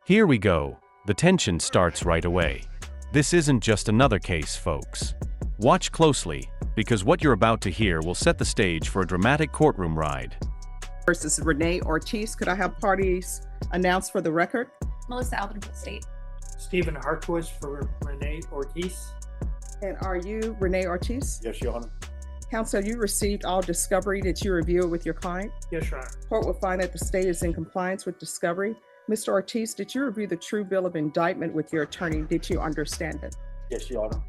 Here we go. The tension starts right away. This isn't just another case, folks. Watch closely, because what you're about to hear will set the stage for a dramatic courtroom ride. Versus Renee Ortiz. Could I have parties announced for the record? Melissa Alden for the state. Stephen Hartwitz for Renee Ortiz. And are you Renee Ortiz? Yes, Your Honor. Counsel, you received all discovery. Did you review it with your client? Yes, Your Honor. Court will find that the state is in compliance with discovery. Mr. Ortiz, did you review the true bill of indictment with your attorney? Did you understand it? Yes, Your Honor.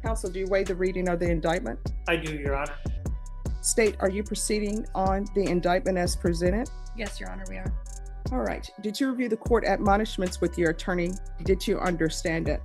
Counsel, do you waive the reading of the indictment? I do, Your Honor. State, are you proceeding on the indictment as presented? Yes, Your Honor, we are. All right. Did you review the court admonishments with your attorney? Did you understand it?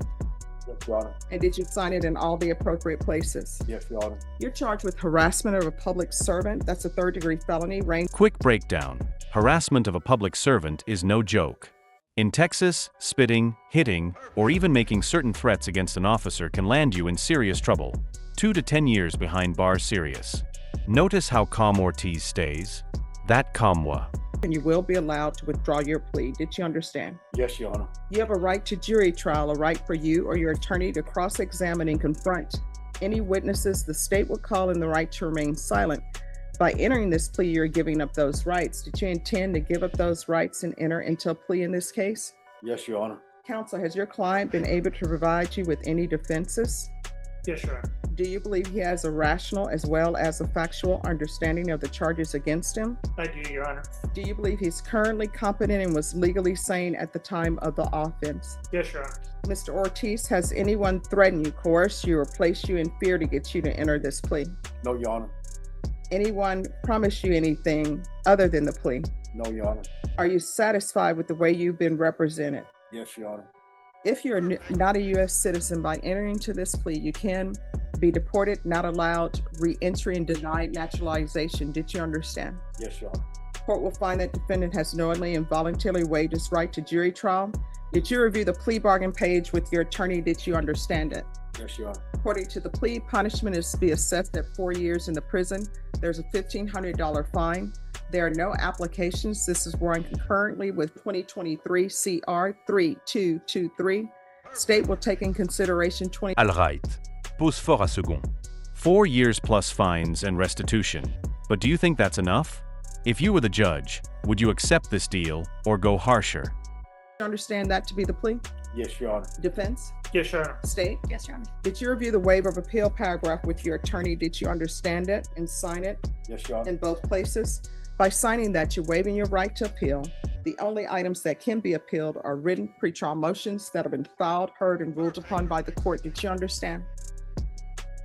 Yes, Your Honor. And did you sign it in all the appropriate places? Yes, Your Honor. You're charged with harassment of a public servant. That's a third-degree felony. Quick breakdown. Harassment of a public servant is no joke. In Texas, spitting, hitting, or even making certain threats against an officer can land you in serious trouble. 2 to 10 years behind bars serious. Notice how calm Ortiz stays. That calmwa. And you will be allowed to withdraw your plea. Did you understand? Yes, Your Honor. You have a right to jury trial, a right for you or your attorney to cross-examine and confront any witnesses the state will call, and the right to remain silent. By entering this plea, you're giving up those rights. Did you intend to give up those rights and enter into a plea in this case? Yes, Your Honor. Counsel, has your client been able to provide you with any defenses? Yes, Your Honor. Do you believe he has a rational as well as a factual understanding of the charges against him? I do, Your Honor. Do you believe he's currently competent and was legally sane at the time of the offense? Yes, Your Honor. Mr. Ortiz, has anyone threatened you, coerced you, or placed you in fear to get you to enter this plea? No, Your Honor. Anyone promised you anything other than the plea? No, Your Honor. Are you satisfied with the way you've been represented? Yes, Your Honor. If you're not a U.S. citizen, by entering into this plea, you can be deported, not allowed re-entry, and denied naturalization. Did you understand? Yes, Your Honor. Court will find that defendant has knowingly and voluntarily waived his right to jury trial. Did you review the plea bargain page with your attorney? Did you understand it? Yes, Your Honor. According to the plea, punishment is to be assessed at 4 years in the prison. There's a $1,500 fine. There are no applications. This is run concurrently with 2023 CR 3223. State will take in consideration All right. Pause fort à second. 4 years plus fines and restitution. But do you think that's enough? If you were the judge, would you accept this deal or go harsher? Understand that to be the plea? Yes, Your Honor. Defense? Yes, Your Honor. State? Yes, Your Honor. Did you review the waiver of appeal paragraph with your attorney? Did you understand it and sign it Yes, Your Honor. in both places? By signing that, you're waiving your right to appeal. The only items that can be appealed are written pretrial motions that have been filed, heard, and ruled upon by the court. Did you understand?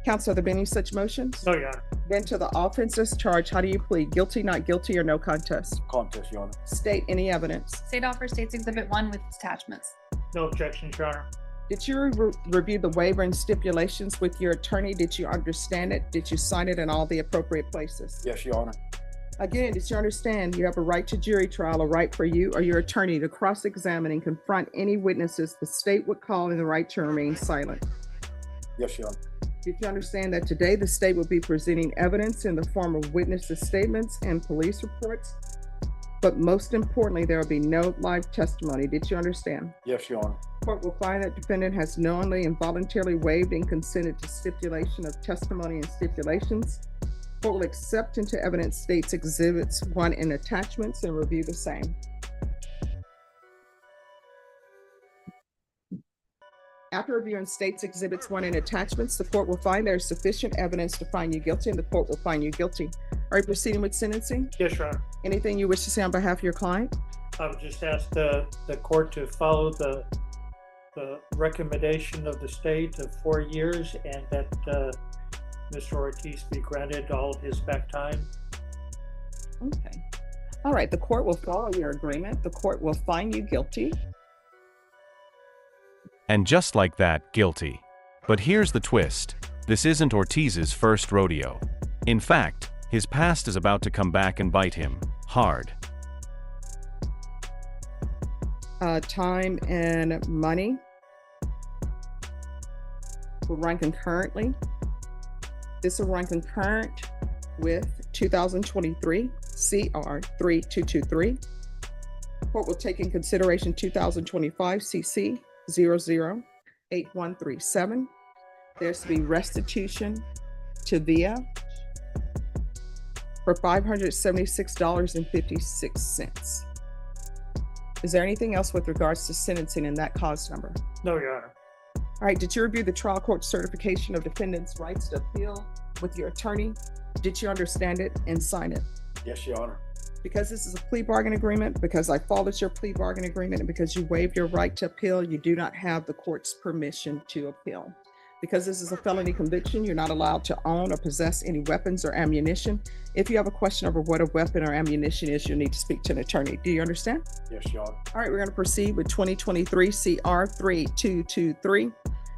Counsel, have there been any such motions? No, Your Honor. Then to the offenses charged, how do you plead? Guilty, not guilty, or no contest? Contest, Your Honor. State any evidence. State offers State's Exhibit 1 with its attachments. No objections, Your Honor. Did you review the waiver and stipulations with your attorney? Did you understand it? Did you sign it in all the appropriate places? Yes, Your Honor. Again, did you understand you have a right to jury trial, a right for you or your attorney to cross-examine and confront any witnesses the state would call, and the right to remain silent? Yes, Your Honor. Did you understand that today the state will be presenting evidence in the form of witnesses' statements and police reports? But most importantly, there will be no live testimony. Did you understand? Yes, Your Honor. Court will find that defendant has knowingly and voluntarily waived and consented to stipulation of testimony and stipulations. Court will accept into evidence State's Exhibits 1 and attachments and review the same. After reviewing State's Exhibits 1 and attachments, the court will find there is sufficient evidence to find you guilty, and the court will find you guilty. Are you proceeding with sentencing? Yes, Your Honor. Anything you wish to say on behalf of your client? I would just ask the court to follow the recommendation of the state of 4 years, and that Mr. Ortiz be granted all his back time. Okay. All right, the court will follow your agreement. The court will find you guilty. And just like that, guilty. But here's the twist. This isn't Ortiz's first rodeo. In fact, his past is about to come back and bite him hard. Time and money will run concurrently. This will run concurrent with 2023 CR 3223. Court will take in consideration 2025 CC 008137. There's to be restitution to VIA for $576.56. Is there anything else with regards to sentencing in that cause number? No, Your Honor. All right, did you review the trial court certification of defendant's rights to appeal with your attorney? Did you understand it and sign it? Yes, Your Honor. Because this is a plea bargain agreement, because I followed your plea bargain agreement, and because you waived your right to appeal, you do not have the court's permission to appeal. Because this is a felony conviction, you're not allowed to own or possess any weapons or ammunition. If you have a question over what a weapon or ammunition is, you'll need to speak to an attorney. Do you understand? Yes, Your Honor. All right, we're going to proceed with 2023 CR 3223.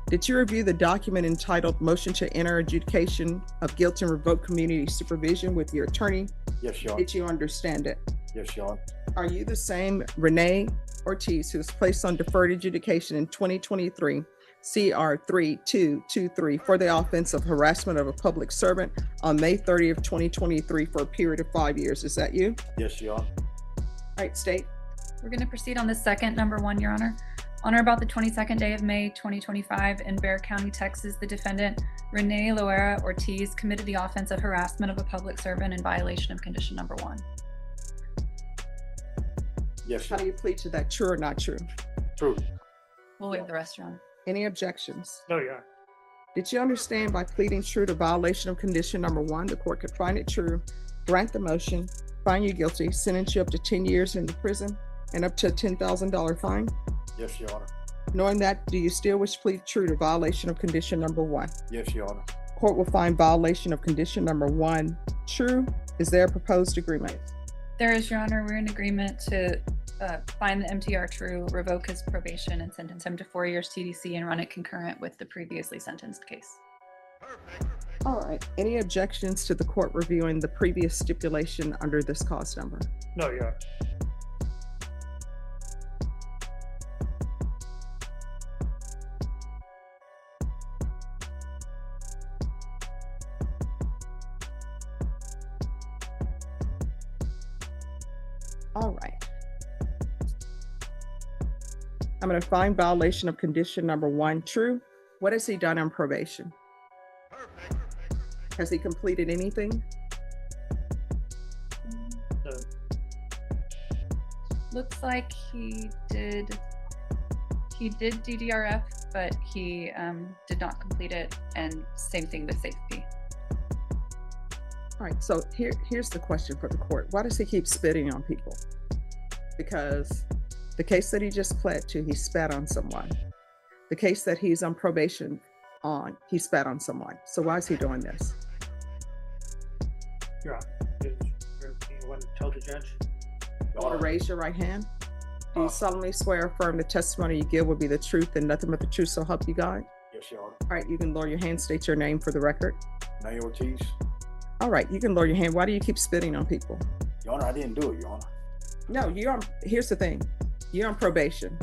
Did you review the document entitled Motion to Enter Adjudication of Guilt and Revoke Community Supervision with your attorney? Yes, Your Honor. Did you understand it? Yes, Your Honor. Are you the same Renee Ortiz who was placed on deferred adjudication in 2023 CR 3223 for the offense of harassment of a public servant on May 30th, 2023 for a period of 5 years? Is that you? Yes, Your Honor. All right, state. We're going to proceed on the second, number 1, Your Honor. On or about the 22nd day of May 2025 in Bexar County, Texas, the defendant, Renee Loera Ortiz, committed the offense of harassment of a public servant in violation of condition number 1. Yes, How Your do you plead to that? True or not true? True. We'll waive the rest, Your Honor. Any objections? No, Your Honor. Did you understand by pleading true to violation of condition number 1, the court could find it true, grant the motion, find you guilty, sentence you up to 10 years in the prison and up to a $10,000 fine? Yes, Your Honor. Knowing that, do you still wish to plead true to violation of condition number 1? Yes, Your Honor. Court will find violation of condition number 1 true. Is there a proposed agreement? There is, Your Honor. We're in agreement to find the MTR true, revoke his probation, and sentence him to 4 years TDC and run it concurrent with the previously sentenced case. All right. Any objections to the court reviewing the previous stipulation under this cause number? No, Your Honor. All right. I'm going to find violation of condition number 1 true. What has he done on probation? Has he completed anything? No. Looks like he did DDRF, but he did not complete it, and same thing with safety. All right, so here's the question for the court. Why does he keep spitting on people? Because the case that he just pled to, he spat on someone. The case that he's on probation on, he spat on someone. So why is he doing this? Your Honor. You want to tell the judge? You want to raise your right hand? Do you solemnly swear or affirm the testimony you give will be the truth and nothing but the truth, so help you God? Yes, Your Honor. All right, you can lower your hand, state your name for the record. Renee Ortiz. All right, you can lower your hand. Why do you keep spitting on people? Your Honor, I didn't do it, Your Honor. No, here's the thing. You're on probation.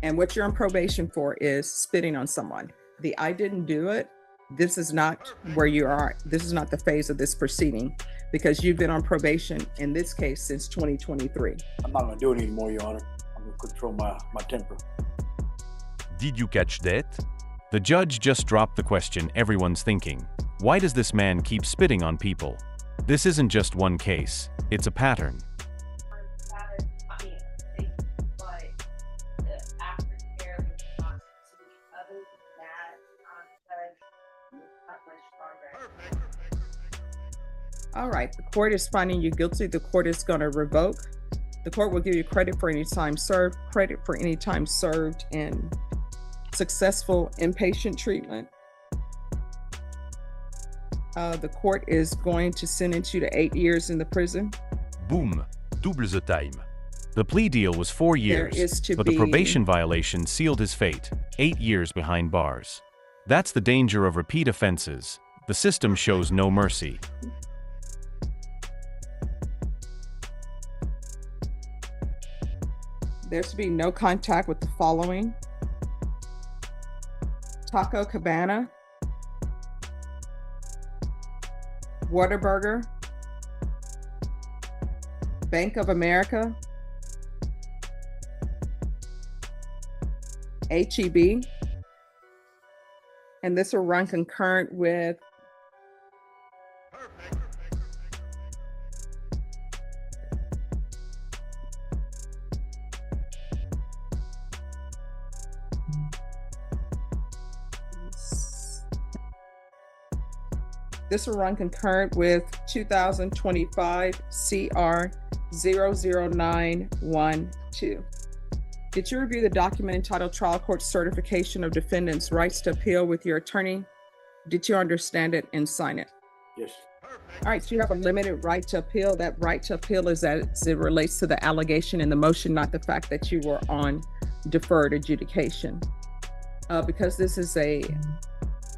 And what you're on probation for is spitting on someone. The I didn't do it, this is not where you are. This is not the phase of this proceeding because you've been on probation in this case since 2023. I'm not going to do it anymore, Your Honor. I'm going to control my temper. Did you catch that? The judge just dropped the question everyone's thinking. Why does this man keep spitting on people? This isn't just one case, it's a pattern. All right, the court is finding you guilty. The court is going to revoke. The court will give you credit for any time served, credit for any time served in successful inpatient treatment. The court is going to sentence you to 8 years in the prison. Boom, double the time. The plea deal was 4 years, but the probation violation sealed his fate, 8 years behind bars. That's the danger of repeat offenses. The system shows no mercy. There's to be no contact with the following: Taco Cabana, Whataburger, Bank of America, HEB. And this will run concurrent with This will run concurrent with 2025 CR 00912. Did you review the document entitled Trial Court Certification of Defendant's Rights to Appeal with your attorney? Did you understand it and sign it? Yes. All right, so you have a limited right to appeal. That right to appeal is as it relates to the allegation in the motion, not the fact that you were on deferred adjudication. Because this is a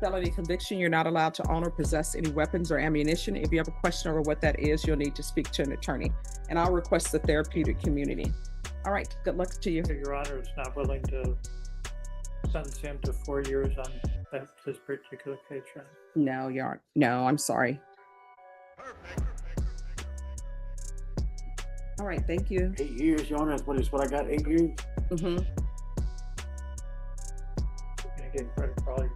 felony conviction, you're not allowed to own or possess any weapons or ammunition. If you have a question over what that is, you'll need to speak to an attorney. And I'll request the therapeutic community. All right, good luck to you. Your Honor is not willing to sentence him to 4 years on this particular case, right? No, you aren't. No, I'm sorry. All right, thank you. 8 years, Your Honor. That's what I got. 8 years. Mm-hmm. You're gonna get credit for all your